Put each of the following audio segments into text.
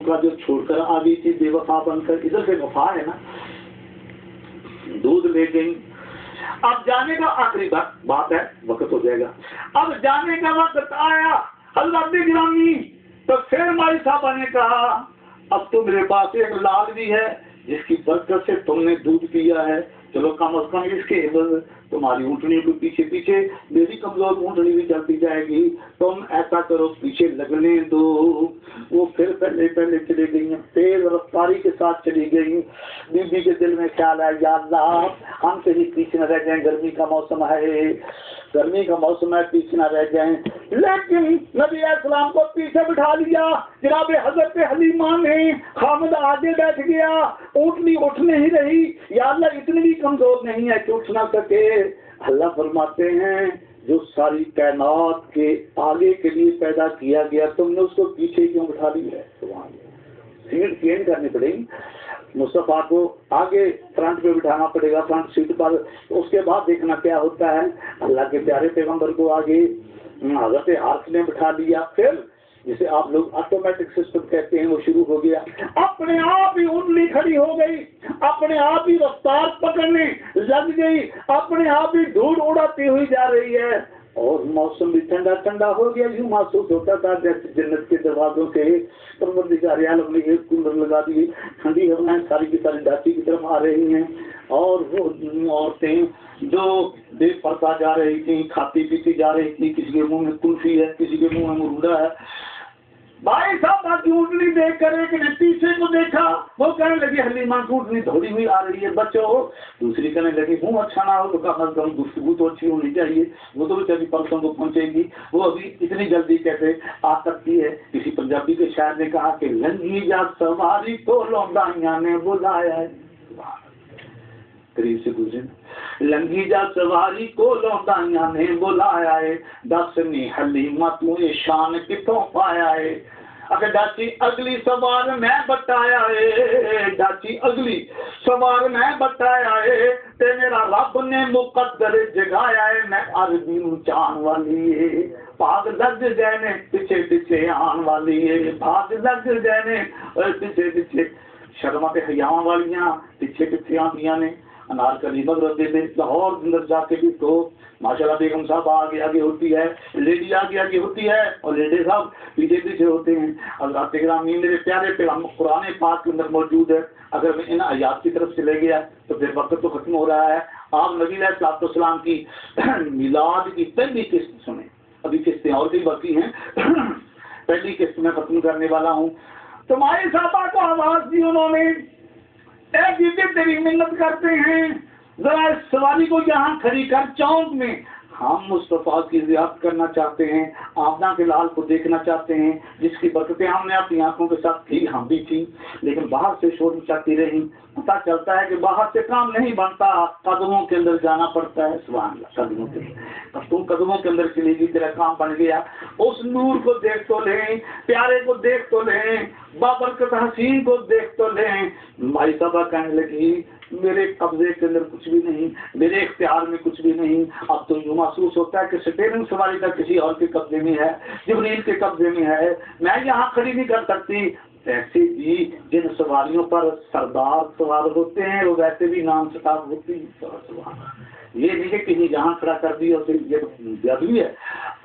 का जो छोड़कर आ गई थी बेवफा बनकर, इधर से वफा है ना, दूध ले गई। अब जाने का आखिरी बात है, वक्त हो जाएगा, अब जाने का वक्त आया हजरत गिरामी। तो फिर माई साहबा ने कहा अब तो मेरे पास एक लाल भी है जिसकी बरकत से तुमने दूध पिया है, चलो कम अज कम इसके तुम्हारी ऊँटनी के पीछे पीछे मेरी कमजोर ऊँटनी भी चलती जाएगी, तुम ऐसा करो पीछे लगने दो। वो फिर पहले पहले चली गई, तेज रफ्तारी के साथ चली गई। बीबी के दिल में ख्याल है या अल्लाह हम कहीं पीछे न रह जाएं, गर्मी का मौसम है, गर्मी का मौसम है, पीछे न रह जाएं। लेकिन नबी अलैहिस्सलाम को पीछे बिठा लिया, जनाब हजरत हलीमा ने, खामद आगे बैठ गया, ऊँटनी उठ नहीं रही, या अल्लाह इतनी भी कमजोर नहीं है कि उठ ना सके। अल्लाह फरमाते हैं जो सारी कायनात के आगे के लिए पैदा किया गया तुमने उसको पीछे क्यों बिठा लिया है? सीट चेंज करनी पड़ेगी, मुस्तफा को आगे फ्रंट पे बिठाना पड़ेगा, फ्रंट सीट पर। उसके बाद देखना क्या होता है। अल्लाह के प्यारे पैगंबर को आगे हजरत आर्श ने बिठा लिया, फिर जिसे आप लोग ऑटोमेटिक सिस्टम कहते हैं वो शुरू हो गया, अपने आप ही उंगली खड़ी हो गई, अपने आप ही रफ्तार पकड़ने लग गई, अपने आप ही धूल उड़ाती हुई जा रही है और मौसम भी ठंडा ठंडा हो गया। यूँ महसूस होता था जैसे जन्नत के दरवाजों से परवरदिगार आलम ने एक कूलर लगा दिए, ठंडी हवाएं सारी की सारी दाची की तरफ आ रही हैं और वो औरतें जो बेपर्दा जा रही थी, खाती पीती जा रही थी, किसी के मुंह में कुल्फी है, किसी के मुंह में मुरुदा है। भाई साहब आपकी ऊँटनी देख कर एक ने पीछे को देखा, वो कहने लगी हलीमा की ऊँटनी दौड़ी हुई आ रही है बच्चों। दूसरी कहने लगी मुँह अच्छा ना हो तो कम से कम गुफ्तगू तो अच्छी होनी चाहिए, वो तो बेचारी परसों को पहुँचेगी, वो अभी इतनी जल्दी कैसे आ सकती है। किसी पंजाबी के शायर ने कहा कि लंगी जा सवारी को लौंडाइया ने बुलाया है, करीब से गुजरे, लंगी जा सवारी को लौंडाइया ने बुलाया है, दस ने हलीमा तू ये शान कितों पाया है। अगर डाची अगली सवार मैं बताया है, डाची अगली सवार मैं बताया है, ते मेरा रब ने मुकद्दर जगाया है, मैं अरबी चान वाली है, भाग लग गए ने पीछे पीछे आन वाली है, भाग लग गए ने पीछे पीछे शर्मा के हयावां वालियां पीछे पीछे आंदियां ने। अनारकली मगरबे में लाहौर अंदर जाके भी तो माशाल्लाह बेगम साहब आगे आगे होती है, लेडी आगे आगे होती है और लेडी साहब पीछे पीछे होते हैं। हज़रात गिरामी मेरे प्यारे पैगाम कुरान पाक के अंदर मौजूद है। अगर मैं इन आयात की तरफ चले गया तो फिर वक्त तो खत्म हो रहा है। आप नबी अलैहिस्सलाम की मिलाद की पहली किस्त सुने, अभी किस्तें और भी बाकी हैं, पहली किस्त में खत्म करने वाला हूँ। तुम्हारी साहबा को आवाज दी उन्होंने, तेरी मिन्नत करते हैं जरा इस सवारी को यहाँ खड़ी कर चौक में, हम मुस्तफा की ज़ियारत करना चाहते हैं, आमना के लाल को देखना चाहते हैं जिसकी बरकतें हमने अपनी आंखों के साथ थी, हम भी थी, लेकिन बाहर से शोर मचाती रही। पता चलता है कि बाहर से काम नहीं बनता, कदमों के अंदर जाना पड़ता है। सुभान अल्लाह, कदमों के, अब तुम कदमों के अंदर चलेगी तेरा काम बन गया। उस नूर को देख तो लें, प्यारे को देख तो लें, बाबरकत हसीन को देख तो लें। माई साहबा कहने लगी मेरे कब्जे के अंदर कुछ भी नहीं, मेरे इख्तियार में कुछ भी नहीं। अब तो यूँ महसूस होता है कि स्टीयरिंग सवारी का किसी और के कब्जे में है, जिब्रील के कब्जे में है, मैं यहाँ खड़ी नहीं कर सकती। ऐसे भी जिन सवारियों पर सरदार सवार होते हैं वो वैसे भी नाम शताब होती है। ये नहीं है कि जहाँ खड़ा कर दिया उसे ये जादू है,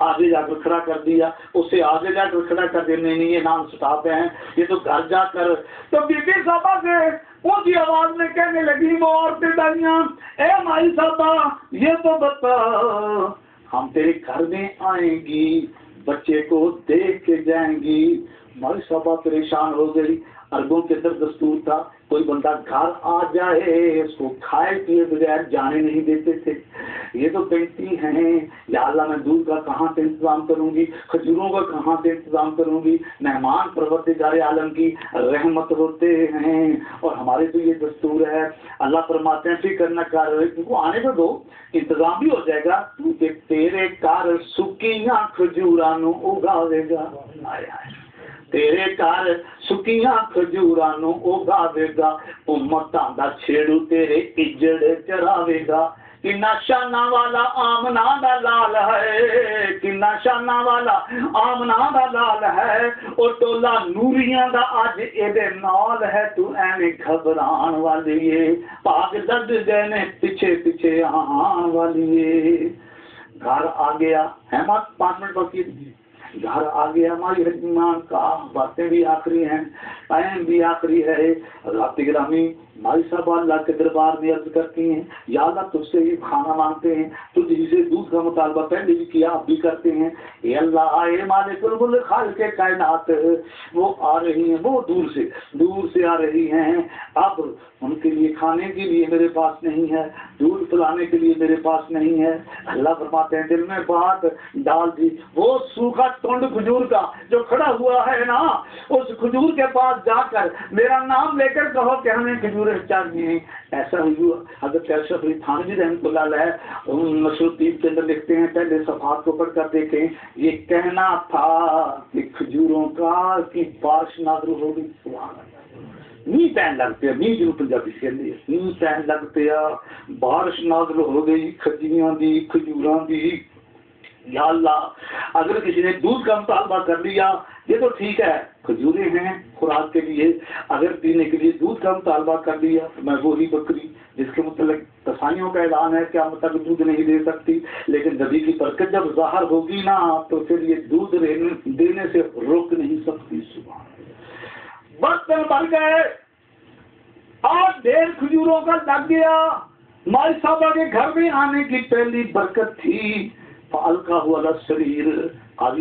आगे जाकर खड़ा कर दिया, उसे आगे जाकर खड़ा कर देने नहीं, ये नाम शताब है, ये तो घर जाकर। तो बीबी साहबा से ऊंची आवाज में कहने लगी वो औरतें दानियां, ए माई साहबा ये तो बता, हम तेरे घर में आएंगी, बच्चे को देख के जाएंगी। माई साहबा परेशान हो गई। अरबों के अंदर दस्तूर था, कोई बंदा घर आ जाए उसको खाए पिए बगैर जाने नहीं देते थे। ये तो कहती हैं या अल्लाह मैं दूध का कहाँ से इंतजाम करूंगी, खजूरों का कहाँ से इंतजाम करूंगी। मेहमान परवरदिगार आलम की रहमत होते हैं और हमारे तो ये दस्तूर है। अल्लाह फरमाते हैं फिक्र न कर, इनको आने को दो, इंतजाम भी हो जाएगा, क्योंकि तेरे कार सुकियां खजूरां नूं उगावेगा। तेरे घर सुकियां खजूरां नूं उगावेगा, उम्मतां दा छेड़ू तेरे इजड़ चरावेगा। किन्ना शाना वाला आमना दा लाल है, किन्ना शाना वाला आमना दा लाल है, ओ टोला नूरियां दा अज एदे नाल है, तू एवें घबरान वाली है, भाग दर्द गए ने पिछे पिछे आन वाली है। घर आ गया है, मत 5 मिनट बाकी, घर आ गया हमारी ईमान का, बातें भी आखिरी हैं, टाइम भी आखिरी है। रात गिरामी भाई साहब अल्लाह के दरबार में अर्ज करती हैं, या अल्लाह तुझसे ही खाना मांगते हैं, तुझसे दूध का मुतालबा पहले भी किया, अब भी करते हैं। ये अल्लाह आए मालिकुल मुल्क खालिक कायनात, वो आ रही हैं, वो दूर से आ रही हैं। अब उनके लिए खाने के लिए मेरे पास नहीं है, दूध पिलाने के लिए मेरे पास नहीं है। अल्लाह फरमाते हैं दिल में बात डाल दी। वो सूखा टुंड खजूर का जो खड़ा हुआ है ना, उस खजूर के पास जाकर मेरा नाम लेकर कहो कि हमें खजूर चाहिए। ऐसा हुआ। हज़रत अशरफ अली थानवी रहमतुल्लाह अलैह मशहूर दीप के अंदर लिखते हैं, पहले सफ़ात को पढ़कर देखें, ये कहना था कि खजूरों का की बारिश नाज़िल होगी। नी पैन लगते नी जिन्हों पंजाबी कहते नी पैन लगते बारिश नाज़िल हो गई खजियां दी खजूरां दी। या अल्लाह अगर किसी ने दूध का मुतालबा कर लिया, ये तो ठीक है, खजूरें हैं खुराक के लिए, अगर पीने के लिए दूध का मुतालबा कर लिया तो मैं वही बकरी जिसके मतलब कसाइयों का ऐलान है क्या मतलब दूध नहीं दे सकती, लेकिन नबी की बरकत जब ज़ाहिर होगी ना तो फिर ये दूध देने से रोक नहीं सकती। सुभान बर्तन भर गए और ढेर खजूरों का लग गया। माई साहबा के घर में आने की पहली बरकत थी। हल्का हुआ शरीर आप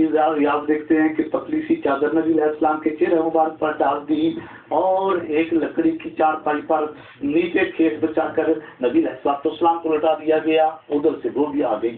देखते हैं कि पतली सी चादर नबी अलैहिस्सलाम के चेहरे मुबारक पर डाल दी और एक लकड़ी की चारपाई पर नीचे खेत बचाकर नबी अलैहिस्सलाम को लटा दिया गया। उधर से वो भी आ गई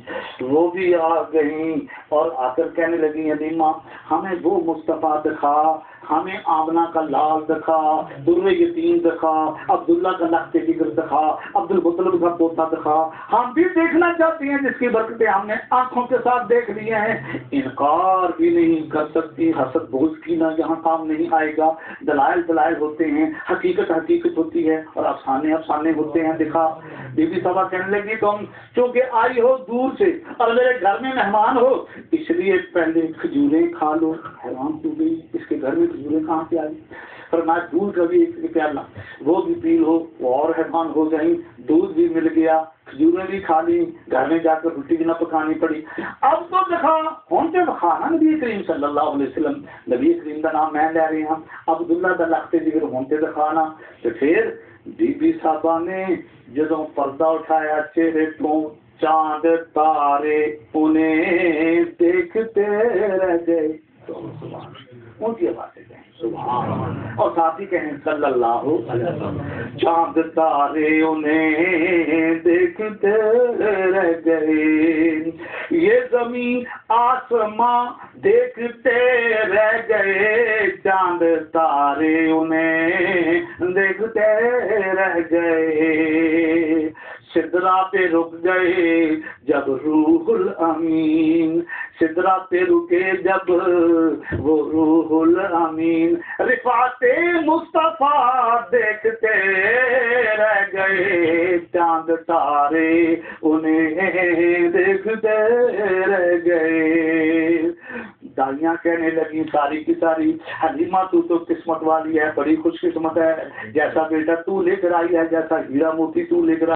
और आकर कहने लगी अलीमा हमें वो मुस्तफ़ा दिखा, हमें आमना का लाल दिखा, दुर्रे यतीम दिखा, अब्दुल्ला का लख्ते जिगर दिखा, अब्दुल मुत्तलिब का पोता दिखा। हम भी देखना चाहते हैं जिसकी बरकतें हमने आंखों के साथ देख लिए हैं। इनकार भी नहीं कर सकती। हसद बोझ की ना यहाँ काम नहीं आएगा। दलाइल होते हैं, हकीकत होती है और अफसाने होते हैं। दिखा बीबी साहबा कहने लगी तुम चूंकि आई हो दूर से और मेरे घर में मेहमान हो, इसलिए पहले खजूरें खा लो। हैरान हो गई, इसके घर में खजूरें कहाँ से आई? पर मैं दूध का भी एक प्याला वो भी पी लो, वो और हैरान हो गई। दूध भी मिल गया, खजूरें भी खा ली, घर में जाकर रोटी भी ना पकानी पड़ी। अब तो दिखा होंटे खाना नबी करीम सल्लल्लाहु अलैहि वसल्लम, नबी करीम का नाम मैं ले रहे हैं, अब्दुल्ला का लख्ते जिगर होंटे दिखाना। तो फिर बीबी साहबा ने जदों पर्दा उठाया चेहरे तो चांद तारे उन्हें देखते रह गए। उनकी आवाज़ कहें सुभान और साथ ही कहें सल्लल्लाहु अलैहि वसल्लम। चांद तारे उन्हें देखते रह गए, ये जमीन आसमां देखते रह गए, चांद तारे उन्हें देखते रह गए। सिदरा पे रुक गए जब रूहुल अमीन, सिदरा पे रुके जब वो रूहुल अमीन, रिफाते मुस्तफा देखते रह गए, चांद तारे उन्हें देखते रह गए। दाइयां कहने लगी सारी की सारी हलीमा तू तो किस्मत वाली है, बड़ी खुशकिस्मत है, जैसा बेटा तू लेकर आई है, जैसा हीरा मोती तू लेकर